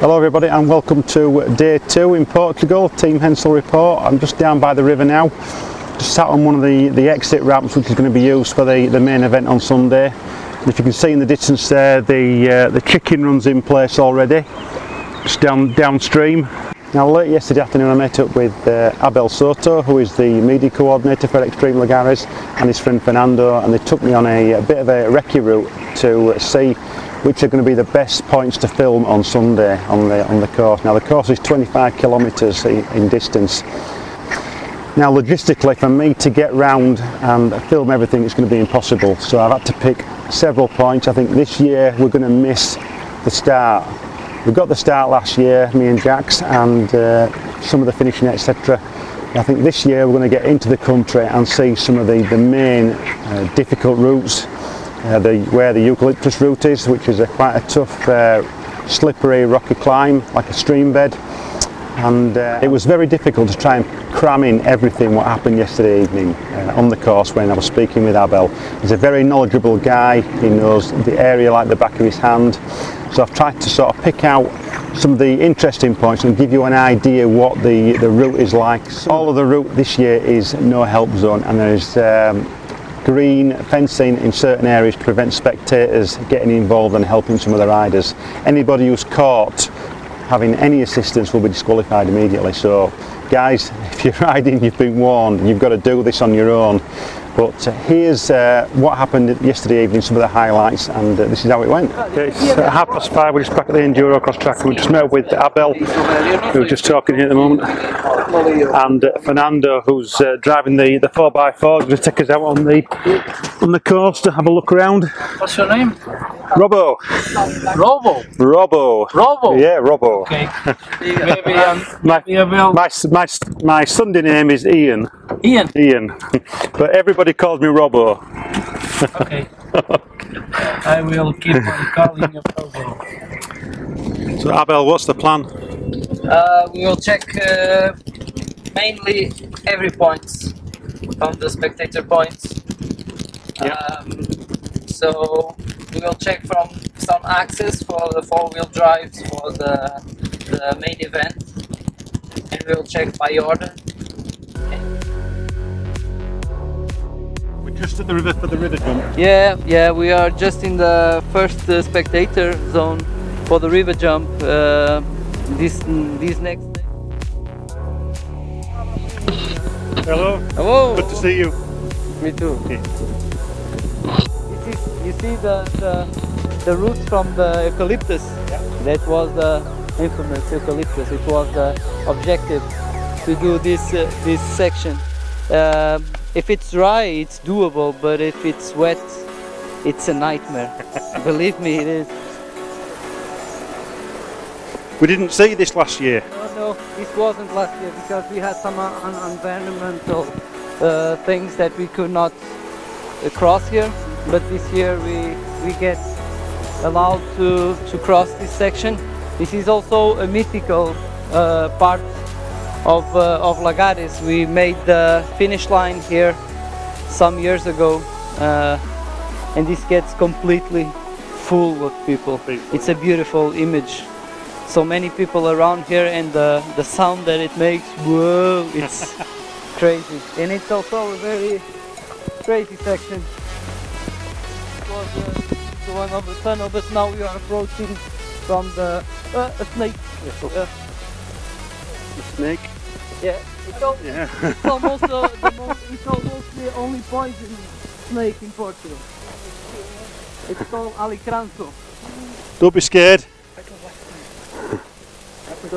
Hello everybody and welcome to day 2 in Portugal, Team Hensall report. I'm just down by the river now, just sat on one of the exit ramps which is going to be used for the main event on Sunday. And if you can see in the distance there, the chicken run's in place already, just downstream. Now late yesterday afternoon I met up with Abel Souto, who is the media coordinator for XL Lagares, and his friend Fernando, and they took me on a bit of a recce route to see which are going to be the best points to film on Sunday on the course. Now the course is 25 kilometres in distance. Now logistically, for me to get round and film everything, it's going to be impossible, so I've had to pick several points. I think this year we're going to miss the start. We got the start last year, me and Jax, and some of the finishing, etc. I think this year we're going to get into the country and see some of the main difficult routes, where the eucalyptus route is, which is quite a tough, slippery, rocky climb, like a stream bed. And it was very difficult to try and cram in everything what happened yesterday evening on the course when I was speaking with Abel. He's a very knowledgeable guy, he knows the area like the back of his hand. So I've tried to sort of pick out some of the interesting points and give you an idea what the route is like. So all of the route this year is no help zone, and there's green fencing in certain areas to prevent spectators getting involved and helping some of the riders. Anybody who's caught having any assistance will be disqualified immediately. So guys, if you're riding, you've been warned, you've got to do this on your own. But here's what happened yesterday evening, some of the highlights, and this is how it went. Okay, it's 5:30, we're just back at the Enduro-Cross track. We just met up with Abel, who was just talking here at the moment, and Fernando, who's driving the 4x4, going to take us out on the course to have a look around. What's your name? Robbo. Robbo. Robbo. Robbo. Yeah, Robbo. Okay. Maybe my Sunday name is Ian. Ian. Ian. But everybody calls me Robbo. Okay. I will keep on calling you Robbo. So Abel, what's the plan? We will check mainly every point on the spectator points. Yeah. So we will check from some access for the 4-wheel drives for the main event, and we will check by order. We're just at the river for the river jump. Yeah, we are just in the first spectator zone for the river jump. This next day. Hello. Hello. Good to see you. Me too. Okay. You see the roots from the eucalyptus. Yeah. That was the infamous eucalyptus. It was the objective to do this section. If it's dry, it's doable, but if it's wet, it's a nightmare. Believe me, it is. We didn't see this last year. No, this wasn't last year because we had some environmental things that we could not cross here. But this year we get allowed to cross this section. This is also a mythical part of Lagares. We made the finish line here some years ago, and this gets completely full of people. It's a beautiful image. So many people around here, and the sound that it makes, whoa, it's crazy. And it's also a very crazy section. It was the one of the tunnel, but now we are approaching from the a snake. The snake? Yeah, it's almost the only poison snake in Portugal. It's called alicranto. Don't be scared. So,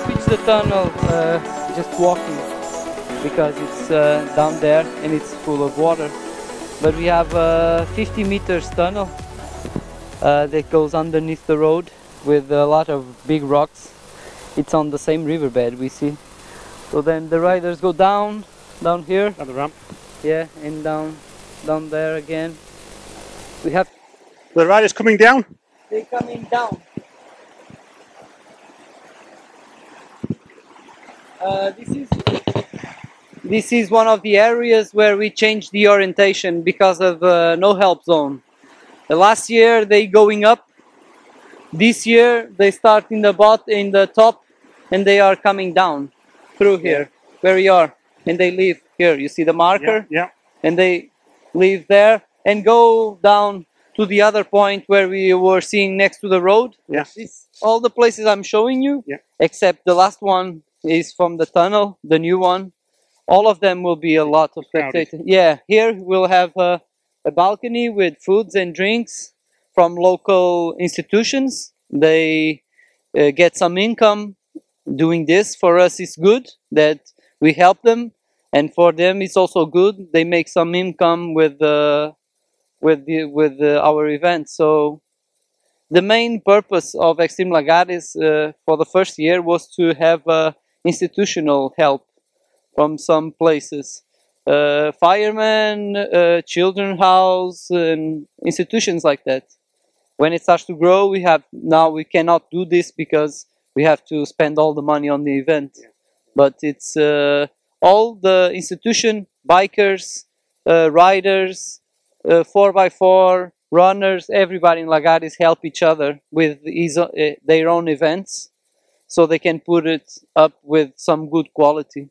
switch the tunnel just walking because it's down there and it's full of water. But we have a 50 meters tunnel that goes underneath the road with a lot of big rocks. It's on the same riverbed we see. So then the riders go down here. At the ramp. Yeah, and down there again. We have The riders coming down? They're coming down. This is one of the areas where we changed the orientation because of no help zone. Last year they going up. This year they start in the top, and they are coming down through here, where we are, and they leave here. You see the marker? Yeah. And they leave there and go down to the other point where we were seeing next to the road. Yes. All the places I'm showing you, except the last one is from the tunnel, the new one. All of them will be a lot of spectators. Yeah, here we'll have a balcony with foods and drinks from local institutions. They get some income doing this. For us it's good that we help them, and for them it's also good. They make some income with our event. So the main purpose of XL Lagares for the first year was to have institutional help from some places. Firemen, children house, and institutions like that. When it starts to grow, we cannot do this because we have to spend all the money on the event. But it's all the institution, bikers, riders, 4x4, runners, everybody in Lagares help each other with their own events, so they can put it up with some good quality.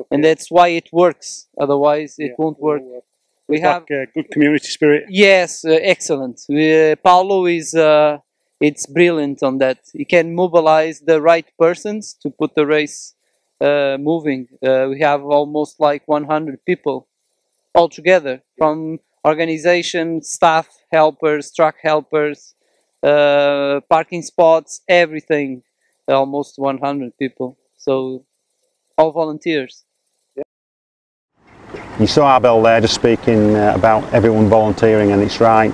And that's why it works. Otherwise, it won't work. We have good community spirit. Yes, excellent. Paulo is it's brilliant on that. He can mobilize the right persons to put the race moving. We have almost like 100 people all together, from organization, staff, helpers, truck helpers, parking spots, everything. Almost 100 people. So all volunteers. You saw Abel there just speaking about everyone volunteering, and it's right.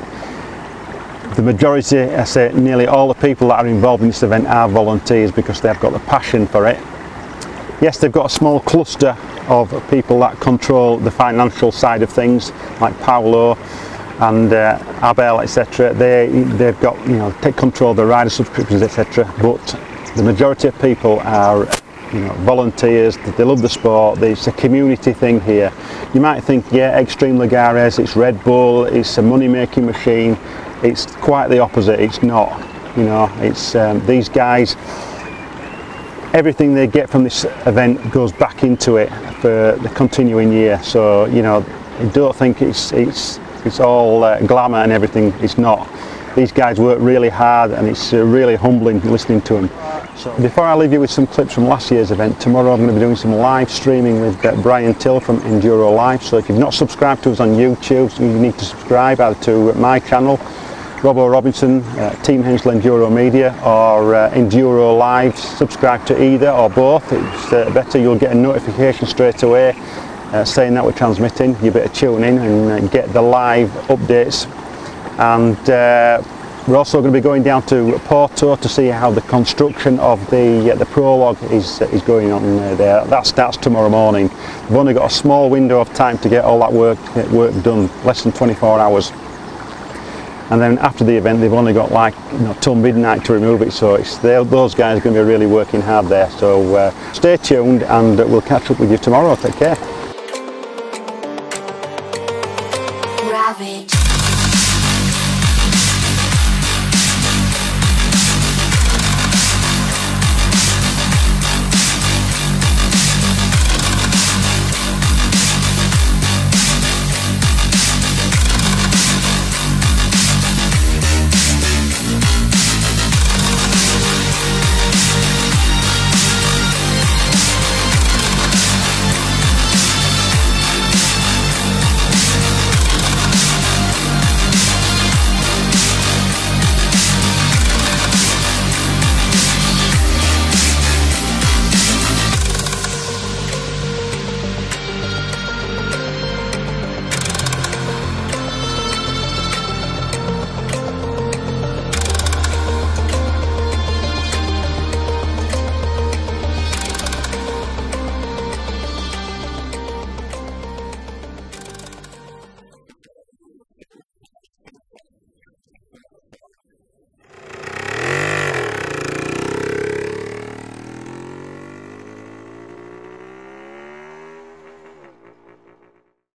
The majority, I say nearly all the people that are involved in this event are volunteers because they've got the passion for it. Yes, they've got a small cluster of people that control the financial side of things, like Paulo and Abel, etc. They've got, take control of the rider subscriptions, etc. But the majority of people are volunteers. They love the sport. It's a community thing here. You might think, yeah, XL Lagares, it's Red Bull, it's a money-making machine. It's quite the opposite. It's not. It's these guys. Everything they get from this event goes back into it for the continuing year. So I don't think it's all glamour and everything. It's not. These guys work really hard, and it's really humbling listening to them. So before I leave you with some clips from last year's event, tomorrow I'm going to be doing some live streaming with Brian Till from Enduro Live. So if you've not subscribed to us on YouTube, you need to subscribe either to my channel, Robbo Robinson, Team Hensall Enduro-Media, or Enduro Live. Subscribe to either or both. It's better. You'll get a notification straight away saying that we're transmitting. You better tune in and get the live updates. And we're also going to be going down to Porto to see how the construction of the prologue is going on there. That starts tomorrow morning. We've only got a small window of time to get all that work done, less than 24 hours. And then after the event, they've only got till midnight to remove it. So those guys are going to be really working hard there. So stay tuned, and we'll catch up with you tomorrow. Take care.